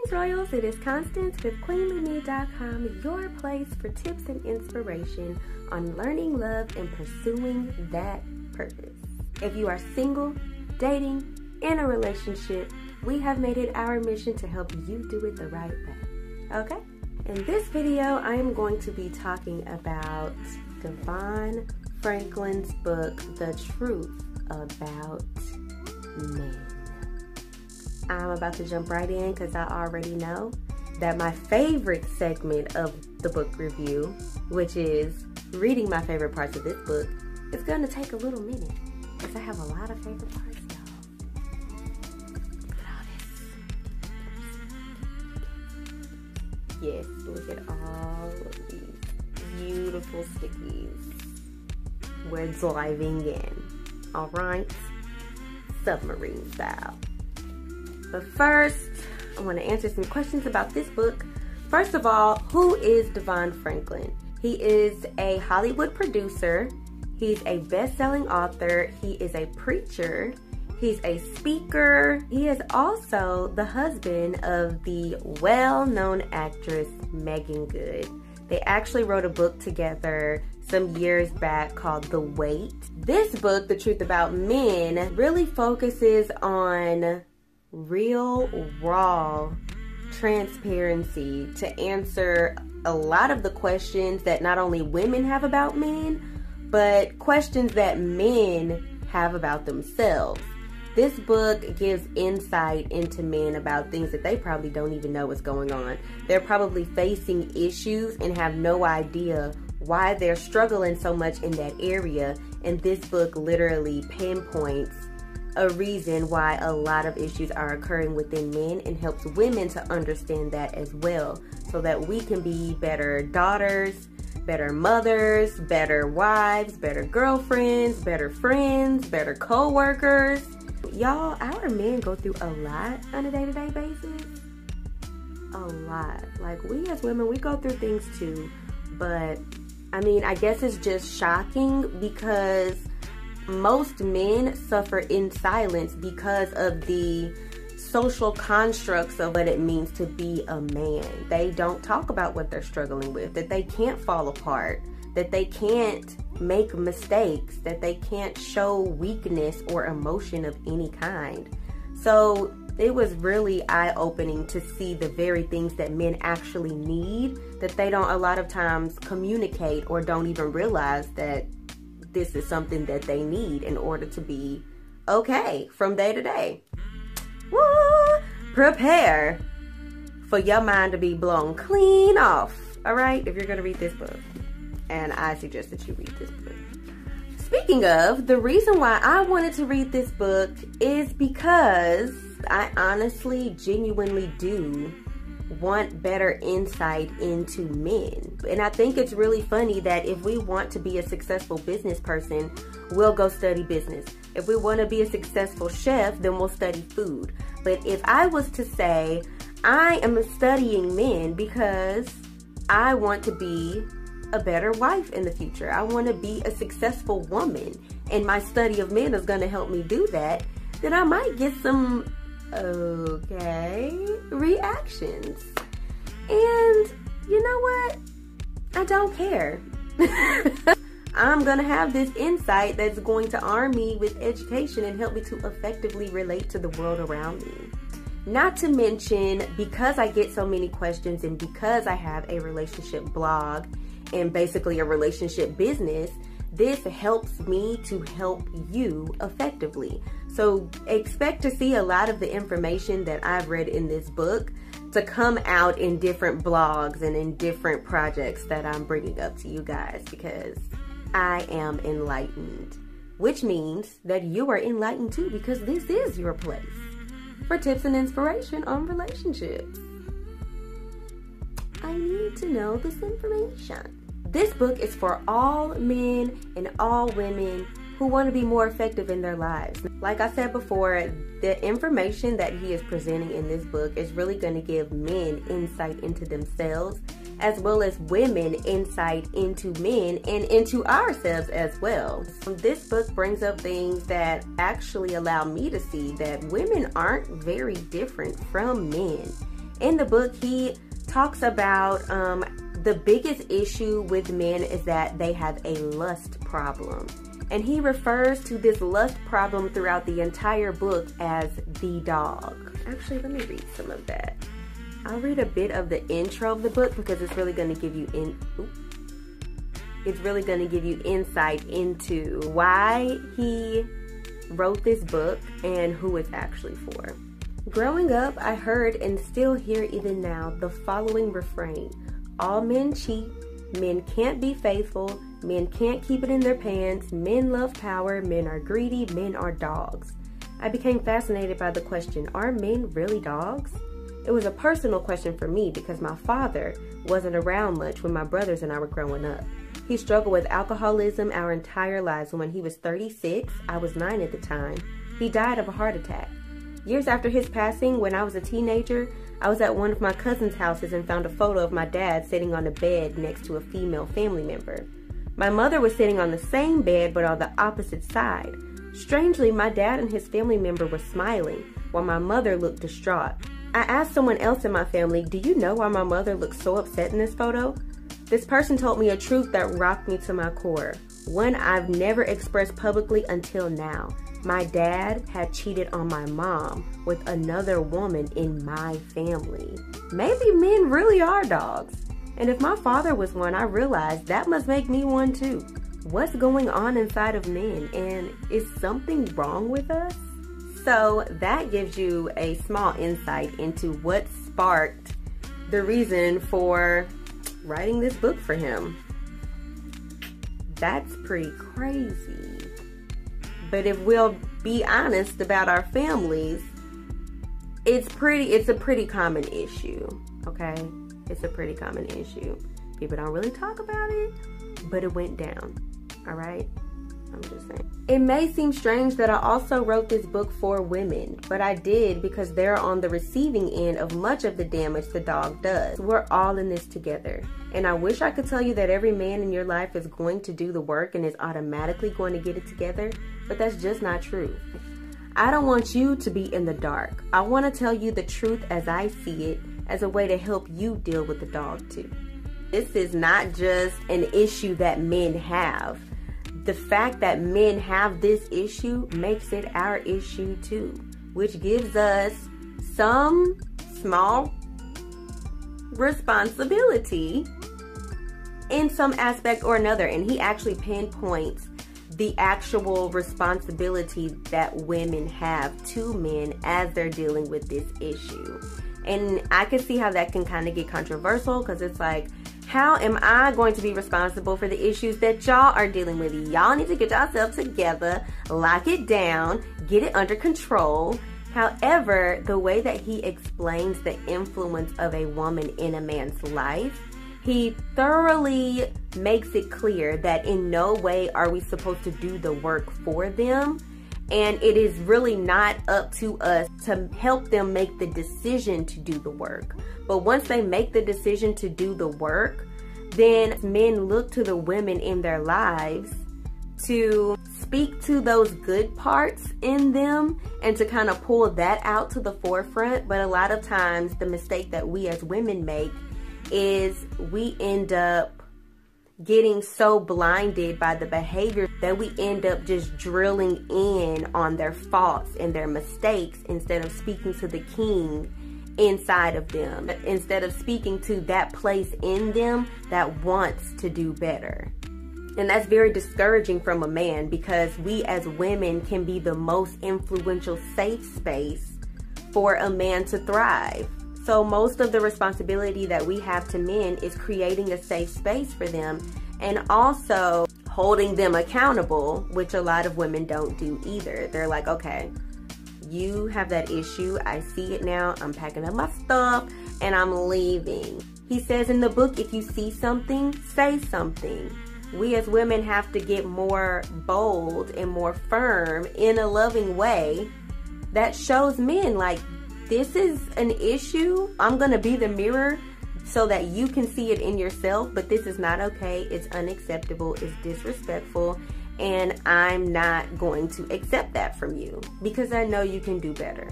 Greetings, Royals. It is Constance with QueenlyMe.com, your place for tips and inspiration on learning love and pursuing that purpose. If you are single, dating, in a relationship, we have made it our mission to help you do it the right way. Okay? In this video, I am going to be talking about DeVon Franklin's book, The Truth About Men. I'm about to jump right in because I already know that my favorite segment of the book review, which is reading my favorite parts of this book, is going to take a little minute because I have a lot of favorite parts, y'all. Look at all this. Yes, look at all of these beautiful stickies. We're diving in. All right? Submarine style. But first, I want to answer some questions about this book. First of all, who is DeVon Franklin? He is a Hollywood producer. He's a best-selling author. He is a preacher. He's a speaker. He is also the husband of the well-known actress Megan Good. They actually wrote a book together some years back called The Wait. This book, The Truth About Men, really focuses on real, raw transparency to answer a lot of the questions that not only women have about men, but questions that men have about themselves. This book gives insight into men about things that they probably don't even know what's going on. They're probably facing issues and have no idea why they're struggling so much in that area, and this book literally pinpoints a reason why a lot of issues are occurring within men and helps women to understand that as well, so that we can be better daughters, better mothers, better wives, better girlfriends, better friends, better co-workers. Y'all, our men go through a lot on a day-to-day basis. A lot. Like, we as women, we go through things too, but I mean, I guess it's just shocking because most men suffer in silence because of the social constructs of what it means to be a man. They don't talk about what they're struggling with, that they can't fall apart, that they can't make mistakes, that they can't show weakness or emotion of any kind. So it was really eye-opening to see the very things that men actually need that they don't a lot of times communicate or don't even realize that this is something that they need in order to be okay from day to day. Woo! Prepare for your mind to be blown clean off, all right, if you're going to read this book. And I suggest that you read this book. Speaking of, the reason why I wanted to read this book is because I honestly, genuinely do want better insight into men. And I think it's really funny that if we want to be a successful business person, we'll go study business. If we want to be a successful chef, then we'll study food. But if I was to say, I am studying men because I want to be a better wife in the future, I want to be a successful woman, and my study of men is going to help me do that, then I might get some okay reactions. And you know what? I don't care. I'm gonna have this insight that's going to arm me with education and help me to effectively relate to the world around me. Not to mention, because I get so many questions and because I have a relationship blog and basically a relationship business, this helps me to help you effectively. So expect to see a lot of the information that I've read in this book to come out in different blogs and in different projects that I'm bringing up to you guys, because I am enlightened, which means that you are enlightened too, because this is your place for tips and inspiration on relationships. I need to know this information. This book is for all men and all women who want to be more effective in their lives. Like I said before, the information that he is presenting in this book is really going to give men insight into themselves, as well as women insight into men and into ourselves as well. This book brings up things that actually allow me to see that women aren't very different from men. In the book, he talks about the biggest issue with men is that they have a lust problem. And he refers to this lust problem throughout the entire book as the dog. Actually, let me read some of that. I'll read a bit of the intro of the book because it's really going to give you insight into why he wrote this book and who it's actually for. Growing up, I heard and still hear even now the following refrain: all men cheat, men can't be faithful, men can't keep it in their pants, men love power, men are greedy, men are dogs. I became fascinated by the question, are men really dogs? It was a personal question for me because my father wasn't around much when my brothers and I were growing up. He struggled with alcoholism our entire lives, and when he was 36, I was 9 at the time, he died of a heart attack. Years after his passing, when I was a teenager, I was at one of my cousin's houses and found a photo of my dad sitting on a bed next to a female family member. My mother was sitting on the same bed but on the opposite side. Strangely, my dad and his family member were smiling, while my mother looked distraught. I asked someone else in my family, do you know why my mother looks so upset in this photo? This person told me a truth that rocked me to my core, one I've never expressed publicly until now. My dad had cheated on my mom with another woman in my family. Maybe men really are dogs. And if my father was one, I realized that must make me one too. What's going on inside of men, and is something wrong with us? So that gives you a small insight into what sparked the reason for writing this book for him. That's pretty crazy. But if we'll be honest about our families, it's a pretty common issue, okay? It's a pretty common issue. People don't really talk about it, but it went down, all right? I'm just saying. It may seem strange that I also wrote this book for women, but I did because they're on the receiving end of much of the damage the dog does. We're all in this together. And I wish I could tell you that every man in your life is going to do the work and is automatically going to get it together, but that's just not true. I don't want you to be in the dark. I want to tell you the truth as I see it, as a way to help you deal with the dog too. This is not just an issue that men have. The fact that men have this issue makes it our issue too, which gives us some small responsibility in some aspect or another. And he actually pinpoints the actual responsibility that women have to men as they're dealing with this issue. And I can see how that can kind of get controversial, because it's like, how am I going to be responsible for the issues that y'all are dealing with? Y'all need to get yourself together, lock it down, get it under control. However, the way that he explains the influence of a woman in a man's life, he thoroughly makes it clear that in no way are we supposed to do the work for them. And it is really not up to us to help them make the decision to do the work. But once they make the decision to do the work, then men look to the women in their lives to speak to those good parts in them and to kind of pull that out to the forefront. But a lot of times the mistake that we as women make is we end up getting so blinded by the behavior that we end up just drilling in on their faults and their mistakes instead of speaking to the king inside of them, instead of speaking to that place in them that wants to do better. And that's very discouraging from a man, because we as women can be the most influential safe space for a man to thrive. So most of the responsibility that we have to men is creating a safe space for them, and also holding them accountable, which a lot of women don't do either. They're like, okay, you have that issue, I see it now, I'm packing up my stuff and I'm leaving. He says in the book, if you see something, say something. We as women have to get more bold and more firm in a loving way that shows men like, this is an issue. I'm gonna be the mirror so that you can see it in yourself, but this is not okay, it's unacceptable, it's disrespectful, and I'm not going to accept that from you because I know you can do better.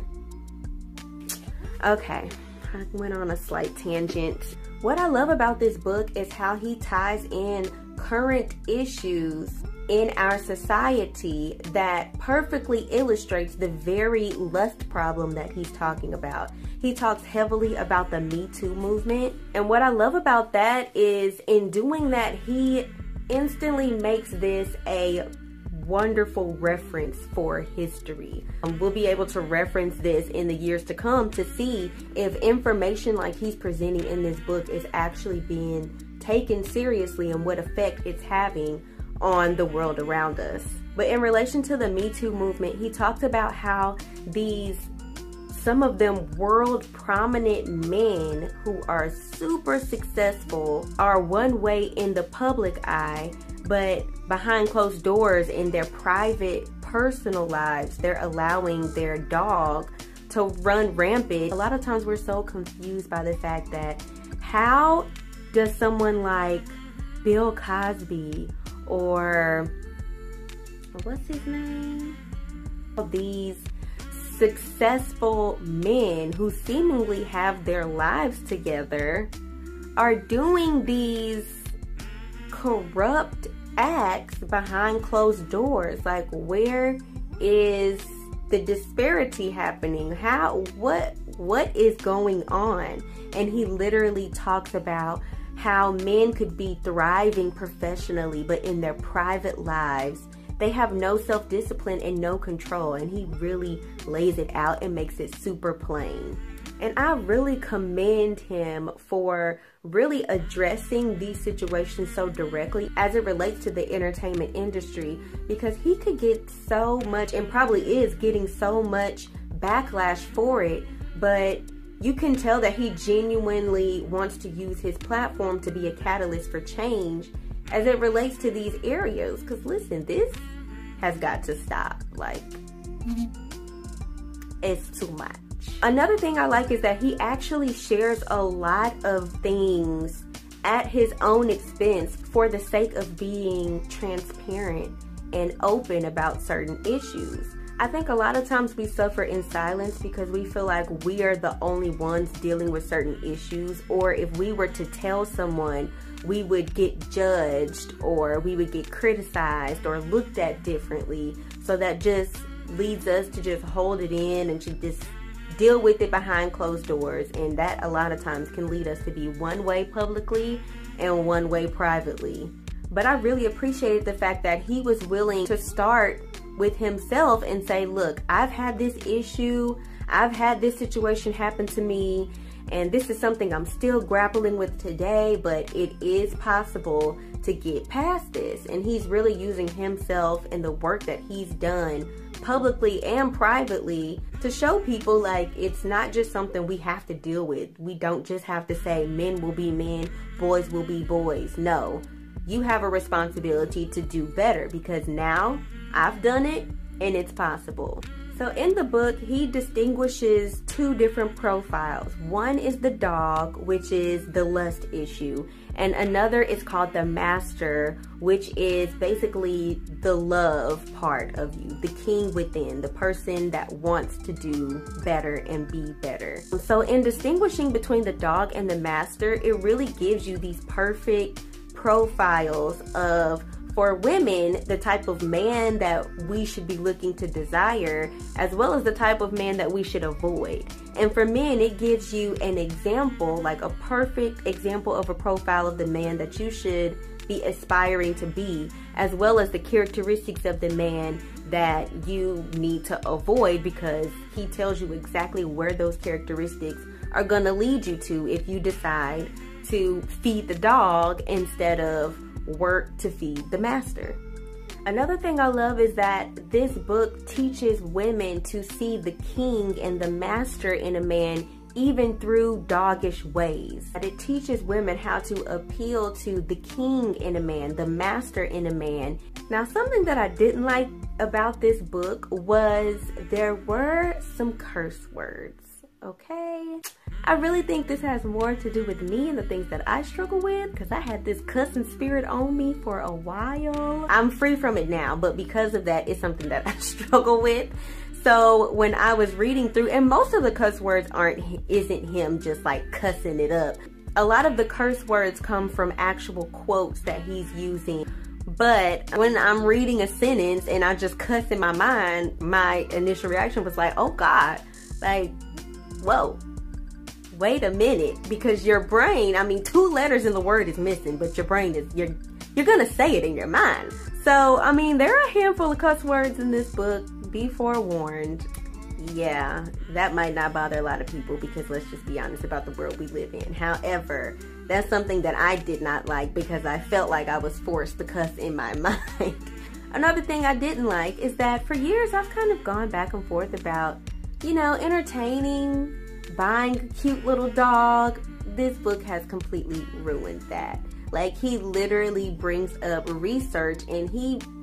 Okay, I went on a slight tangent. What I love about this book is how he ties in current issues in our society that perfectly illustrates the very lust problem that he's talking about. He talks heavily about the Me Too movement. And what I love about that is in doing that, he instantly makes this a wonderful reference for history. We'll be able to reference this in the years to come to see if information like he's presenting in this book is actually being taken seriously and what effect it's having on the world around us. But in relation to the Me Too movement, he talked about how some of them world prominent men who are super successful are one way in the public eye, but behind closed doors in their private personal lives, they're allowing their dog to run rampant. A lot of times we're so confused by the fact that how does someone like Bill Cosby or what's his name? These successful men who seemingly have their lives together are doing these corrupt acts behind closed doors. Like, where is the disparity happening? What is going on? And he literally talks about how men could be thriving professionally, but in their private lives, they have no self-discipline and no control. And he really lays it out and makes it super plain. And I really commend him for really addressing these situations so directly as it relates to the entertainment industry, because he could get so much, and probably is getting so much backlash for it, but you can tell that he genuinely wants to use his platform to be a catalyst for change as it relates to these areas. Because listen, this has got to stop. Like, it's too much. Another thing I like is that he actually shares a lot of things at his own expense for the sake of being transparent and open about certain issues. I think a lot of times we suffer in silence because we feel like we are the only ones dealing with certain issues, or if we were to tell someone, we would get judged or we would get criticized or looked at differently. So that just leads us to just hold it in and to just deal with it behind closed doors. And that a lot of times can lead us to be one way publicly and one way privately. But I really appreciated the fact that he was willing to start with himself and say, look, I've had this issue, I've had this situation happen to me, and this is something I'm still grappling with today, but it is possible to get past this. And he's really using himself and the work that he's done publicly and privately to show people, like, it's not just something we have to deal with. We don't just have to say men will be men, boys will be boys. No, you have a responsibility to do better, because now I've done it and it's possible. So in the book, he distinguishes two different profiles. One is the dog, which is the lust issue, and another is called the master, which is basically the love part of you, the king within, the person that wants to do better and be better. So in distinguishing between the dog and the master, it really gives you these perfect profiles of, for women, the type of man that we should be looking to desire, as well as the type of man that we should avoid. And for men, it gives you an example, like a perfect example of a profile of the man that you should be aspiring to be, as well as the characteristics of the man that you need to avoid, because he tells you exactly where those characteristics are going to lead you to if you decide to feed the dog instead of work to feed the master. Another thing I love is that this book teaches women to see the king and the master in a man, even through doggish ways. And it teaches women how to appeal to the king in a man, the master in a man. Now, something that I didn't like about this book was there were some curse words. Okay, I really think this has more to do with me and the things that I struggle with, because I had this cussing spirit on me for a while. I'm free from it now, but because of that, it's something that I struggle with. So when I was reading through, and most of the cuss words isn't him just like cussing it up. A lot of the curse words come from actual quotes that he's using. But when I'm reading a sentence and I just cuss in my mind, my initial reaction was like, oh God, like, whoa, wait a minute. Because your brain, I mean, 2 letters in the word is missing, but your brain is, you're gonna say it in your mind. So, I mean, there are a handful of cuss words in this book. Be forewarned. Yeah, that might not bother a lot of people because let's just be honest about the world we live in. However, that's something that I did not like because I felt like I was forced to cuss in my mind. Another thing I didn't like is that for years I've kind of gone back and forth about, you know, entertaining, buying a cute little dog. This book has completely ruined that. Like, he literally brings up research and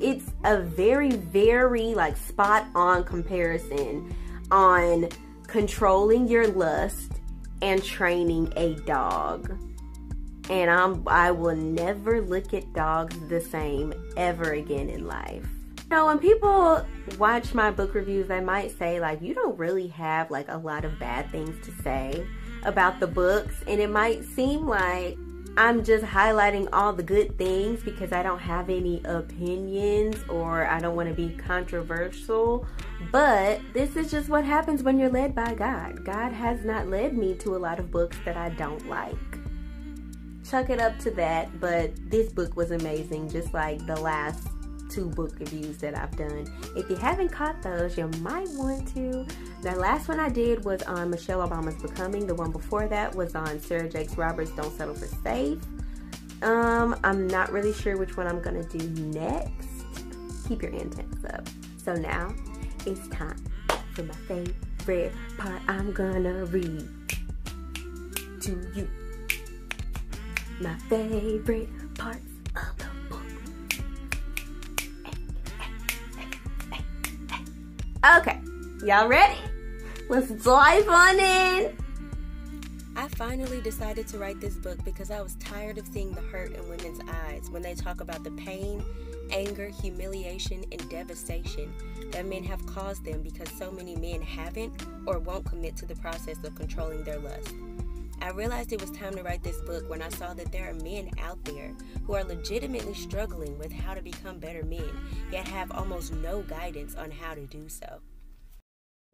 it's a very, very like spot on comparison on controlling your lust and training a dog. And I will never look at dogs the same ever again in life. You know, when people watch my book reviews, they might say like, you don't really have like a lot of bad things to say about the books. And it might seem like I'm just highlighting all the good things because I don't have any opinions or I don't want to be controversial. But this is just what happens when you're led by God. God has not led me to a lot of books that I don't like. Chuck it up to that, but this book was amazing, just like the last 2 book reviews that I've done. If you haven't caught those, you might want to. The last one I did was on Michelle Obama's Becoming. The one before that was on Sarah Jakes Roberts' Don't Settle for Safe. I'm not really sure which one I'm gonna do next. Keep your antennas up. So now it's time for my favorite part. I'm gonna read to you my favorite parts of the book. Okay, y'all ready? Let's dive on in. I finally decided to write this book because I was tired of seeing the hurt in women's eyes when they talk about the pain, anger, humiliation, and devastation that men have caused them because so many men haven't or won't commit to the process of controlling their lust. I realized it was time to write this book when I saw that there are men out there who are legitimately struggling with how to become better men, yet have almost no guidance on how to do so.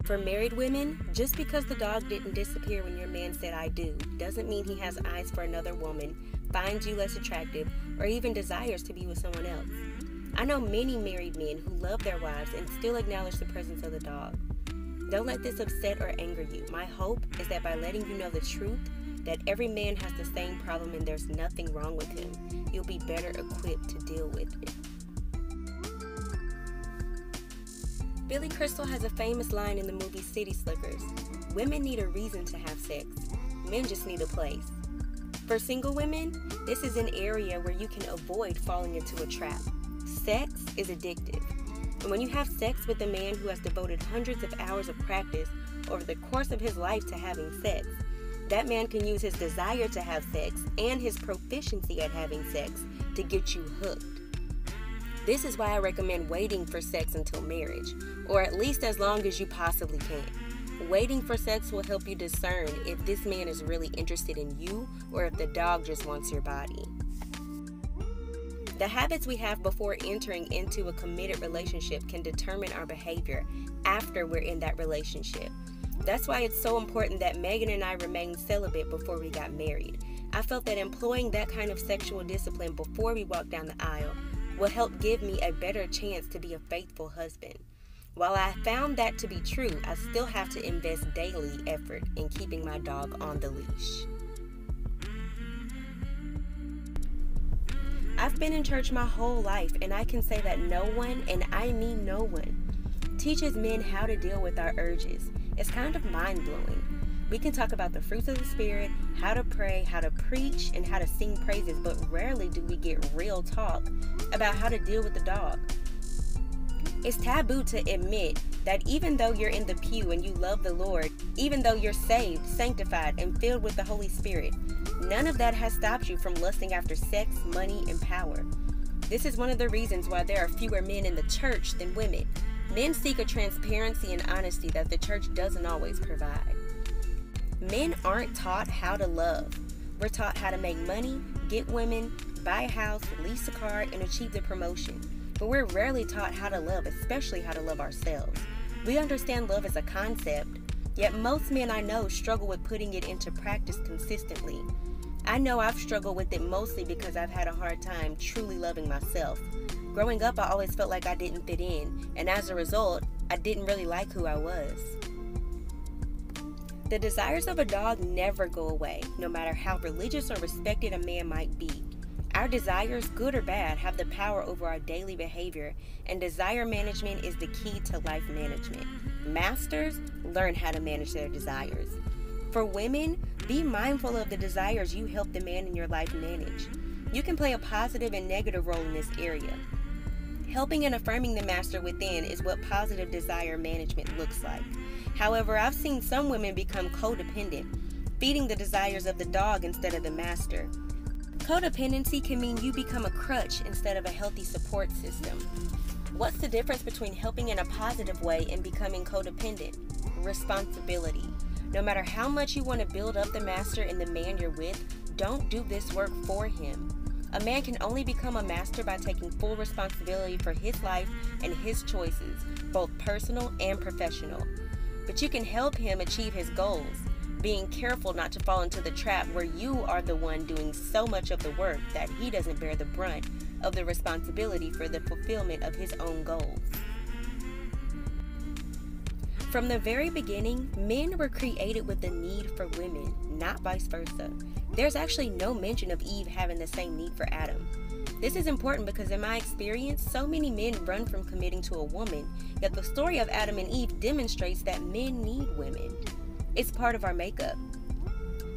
For married women, just because the dog didn't disappear when your man said I do, doesn't mean he has eyes for another woman, finds you less attractive, or even desires to be with someone else. I know many married men who love their wives and still acknowledge the presence of the dog. Don't let this upset or anger you. My hope is that by letting you know the truth, that every man has the same problem and there's nothing wrong with him, you'll be better equipped to deal with it. Billy Crystal has a famous line in the movie City Slickers: women need a reason to have sex, men just need a place. For single women, this is an area where you can avoid falling into a trap. Sex is addictive. And when you have sex with a man who has devoted hundreds of hours of practice over the course of his life to having sex, that man can use his desire to have sex and his proficiency at having sex to get you hooked. This is why I recommend waiting for sex until marriage, or at least as long as you possibly can. Waiting for sex will help you discern if this man is really interested in you or if the dog just wants your body. The habits we have before entering into a committed relationship can determine our behavior after we're in that relationship. That's why it's so important that Megan and I remained celibate before we got married. I felt that employing that kind of sexual discipline before we walked down the aisle will help give me a better chance to be a faithful husband. While I found that to be true, I still have to invest daily effort in keeping my dog on the leash. I've been in church my whole life, and I can say that no one, and I mean no one, teaches men how to deal with our urges. It's kind of mind-blowing. We can talk about the fruits of the Spirit, how to pray, how to preach, and how to sing praises, but rarely do we get real talk about how to deal with the dog. It's taboo to admit that even though you're in the pew and you love the Lord, even though you're saved, sanctified, and filled with the Holy Spirit, none of that has stopped you from lusting after sex, money, and power. This is one of the reasons why there are fewer men in the church than women. Men seek a transparency and honesty that the church doesn't always provide. Men aren't taught how to love. We're taught how to make money, get women, buy a house, lease a car, and achieve the promotion. But we're rarely taught how to love, especially how to love ourselves. We understand love as a concept, yet most men I know struggle with putting it into practice consistently. I know I've struggled with it mostly because I've had a hard time truly loving myself. Growing up, I always felt like I didn't fit in, and as a result, I didn't really like who I was. The desires of a dog never go away, no matter how religious or respected a man might be. Our desires, good or bad, have the power over our daily behavior, and desire management is the key to life management. Masters learn how to manage their desires. For women, be mindful of the desires you help the man in your life manage. You can play a positive and negative role in this area. Helping and affirming the master within is what positive desire management looks like. However, I've seen some women become codependent, feeding the desires of the dog instead of the master. Codependency can mean you become a crutch instead of a healthy support system. What's the difference between helping in a positive way and becoming codependent? Responsibility. No matter how much you want to build up the master and the man you're with, don't do this work for him. A man can only become a master by taking full responsibility for his life and his choices, both personal and professional. But you can help him achieve his goals, being careful not to fall into the trap where you are the one doing so much of the work that he doesn't bear the brunt of the responsibility for the fulfillment of his own goals. From the very beginning, men were created with the need for women, not vice versa. There's actually no mention of Eve having the same need for Adam. This is important because in my experience, so many men run from committing to a woman, yet the story of Adam and Eve demonstrates that men need women. It's part of our makeup.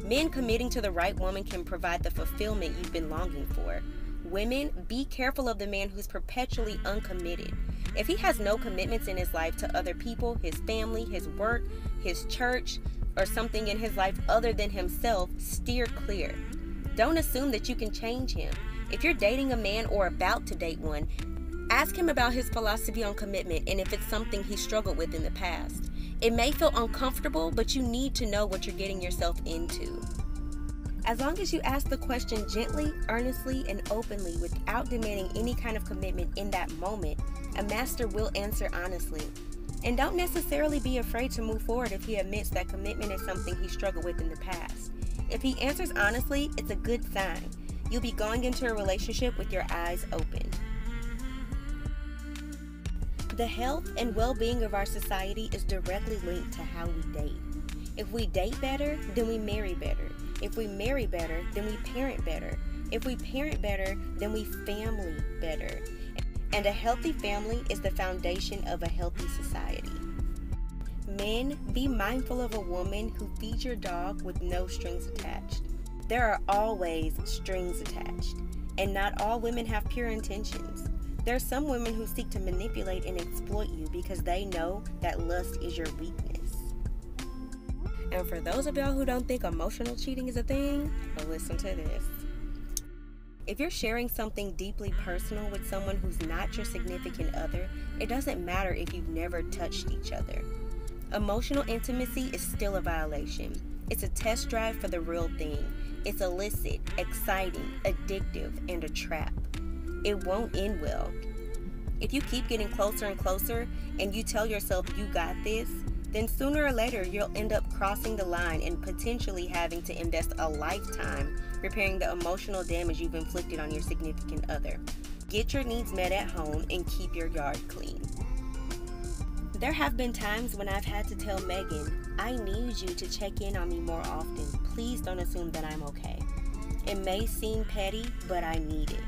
Men committing to the right woman can provide the fulfillment you've been longing for. Women, be careful of the man who's perpetually uncommitted. If he has no commitments in his life to other people, his family, his work, his church, or something in his life other than himself, steer clear. Don't assume that you can change him. If you're dating a man or about to date one, ask him about his philosophy on commitment and if it's something he struggled with in the past. It may feel uncomfortable, but you need to know what you're getting yourself into. As long as you ask the question gently, earnestly, and openly without demanding any kind of commitment in that moment, a master will answer honestly. And don't necessarily be afraid to move forward if he admits that commitment is something he struggled with in the past. If he answers honestly, it's a good sign. You'll be going into a relationship with your eyes open. The health and well-being of our society is directly linked to how we date. If we date better, then we marry better. If we marry better, then we parent better. If we parent better, then we family better. And a healthy family is the foundation of a healthy society. Men, be mindful of a woman who feeds your dog with no strings attached. There are always strings attached, and not all women have pure intentions. There are some women who seek to manipulate and exploit you because they know that lust is your weakness. And for those of y'all who don't think emotional cheating is a thing, well, listen to this. If you're sharing something deeply personal with someone who's not your significant other, it doesn't matter if you've never touched each other. Emotional intimacy is still a violation. It's a test drive for the real thing. It's illicit, exciting, addictive, and a trap. It won't end well. If you keep getting closer and closer and you tell yourself you got this, then sooner or later you'll end up crossing the line and potentially having to invest a lifetime repairing the emotional damage you've inflicted on your significant other. Get your needs met at home and keep your yard clean. There have been times when I've had to tell Megan, I need you to check in on me more often. Please don't assume that I'm okay. It may seem petty, but I need it.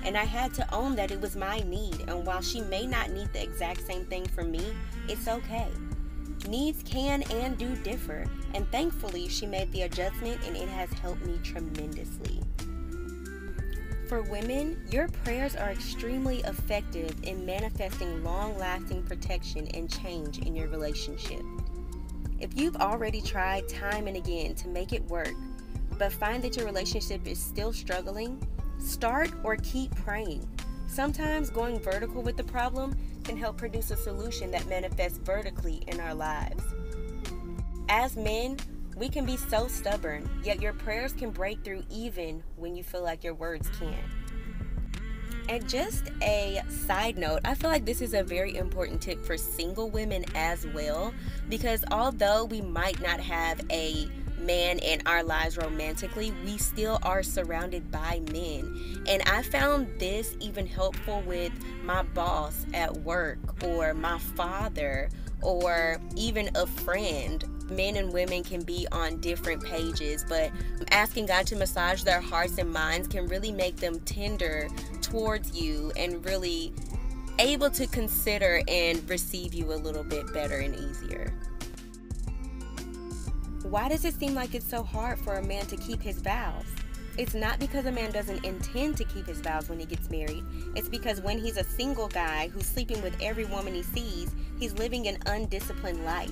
And I had to own that it was my need, and while she may not need the exact same thing from me, it's okay. Needs can and do differ, and thankfully she made the adjustment and it has helped me tremendously. For women, your prayers are extremely effective in manifesting long-lasting protection and change in your relationship. If you've already tried time and again to make it work, but find that your relationship is still struggling, start or keep praying. Sometimes going vertical with the problem can help produce a solution that manifests vertically in our lives. As men, we can be so stubborn, yet your prayers can break through even when you feel like your words can't. And just a side note, I feel like this is a very important tip for single women as well, because although we might not have a man in our lives romantically, we still are surrounded by men. And I found this even helpful with my boss at work, or my father, or even a friend. Men and women can be on different pages, but asking God to massage their hearts and minds can really make them tender towards you and really able to consider and receive you a little bit better and easier. Why does it seem like it's so hard for a man to keep his vows? It's not because a man doesn't intend to keep his vows when he gets married. It's because when he's a single guy who's sleeping with every woman he sees, he's living an undisciplined life.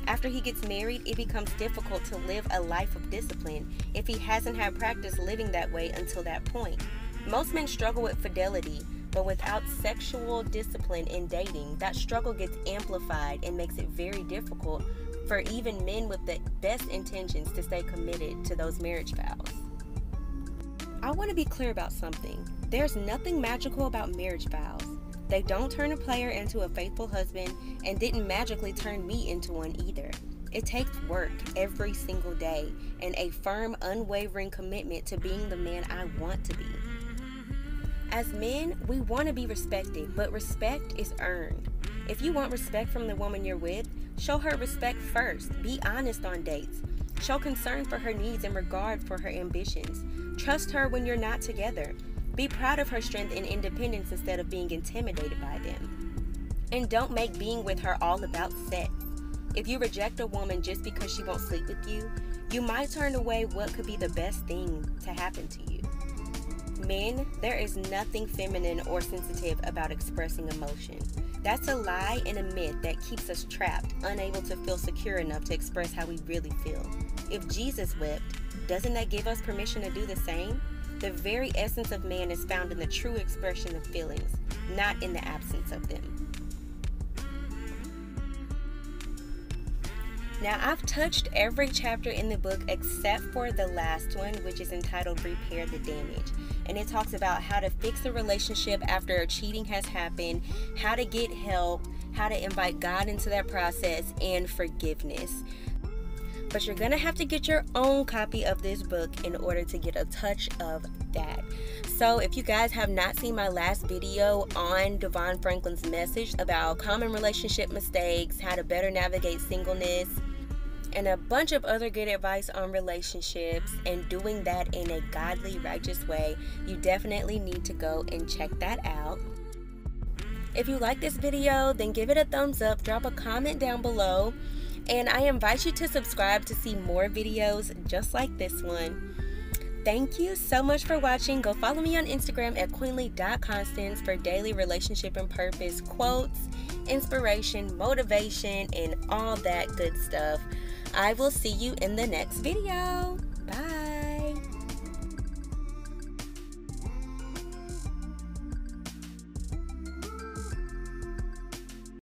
After he gets married, it becomes difficult to live a life of discipline if he hasn't had practice living that way until that point. Most men struggle with fidelity, but without sexual discipline in dating, that struggle gets amplified and makes it very difficult for even men with the best intentions to stay committed to those marriage vows. I want to be clear about something. There's nothing magical about marriage vows. They don't turn a player into a faithful husband and didn't magically turn me into one either. It takes work every single day and a firm, unwavering commitment to being the man I want to be. As men, we want to be respected, but respect is earned. If you want respect from the woman you're with, show her respect first. Be honest on dates. Show concern for her needs and regard for her ambitions. Trust her when you're not together. Be proud of her strength and independence instead of being intimidated by them. And don't make being with her all about sex. If you reject a woman just because she won't sleep with you, you might turn away what could be the best thing to happen to you. Men, there is nothing feminine or sensitive about expressing emotion. That's a lie and a myth that keeps us trapped, unable to feel secure enough to express how we really feel. If Jesus wept, doesn't that give us permission to do the same? The very essence of man is found in the true expression of feelings, not in the absence of them. Now, I've touched every chapter in the book except for the last one, which is entitled Repair the Damage. And it talks about how to fix a relationship after cheating has happened, how to get help, how to invite God into that process, and forgiveness. But you're going to have to get your own copy of this book in order to get a touch of that. So if you guys have not seen my last video on DeVon Franklin's message about common relationship mistakes, how to better navigate singleness, and a bunch of other good advice on relationships and doing that in a godly, righteous way, you definitely need to go and check that out. If you like this video, then give it a thumbs up, drop a comment down below, and I invite you to subscribe to see more videos just like this one. Thank you so much for watching. Go follow me on Instagram at queenly.constance for daily relationship and purpose quotes, inspiration, motivation, and all that good stuff. I will see you in the next video. Bye.